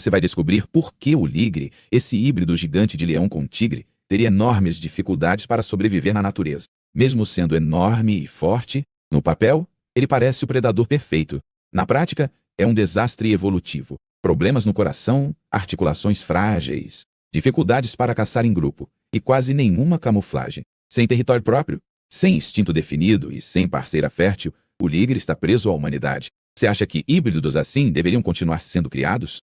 você vai descobrir por que o ligre, esse híbrido gigante de leão com tigre, teria enormes dificuldades para sobreviver na natureza. Mesmo sendo enorme e forte, no papel, ele parece o predador perfeito. Na prática, é um desastre evolutivo. Problemas no coração, articulações frágeis, dificuldades para caçar em grupo e quase nenhuma camuflagem. Sem território próprio, sem instinto definido e sem parceira fértil, o ligre está preso à humanidade. Você acha que híbridos assim deveriam continuar sendo criados?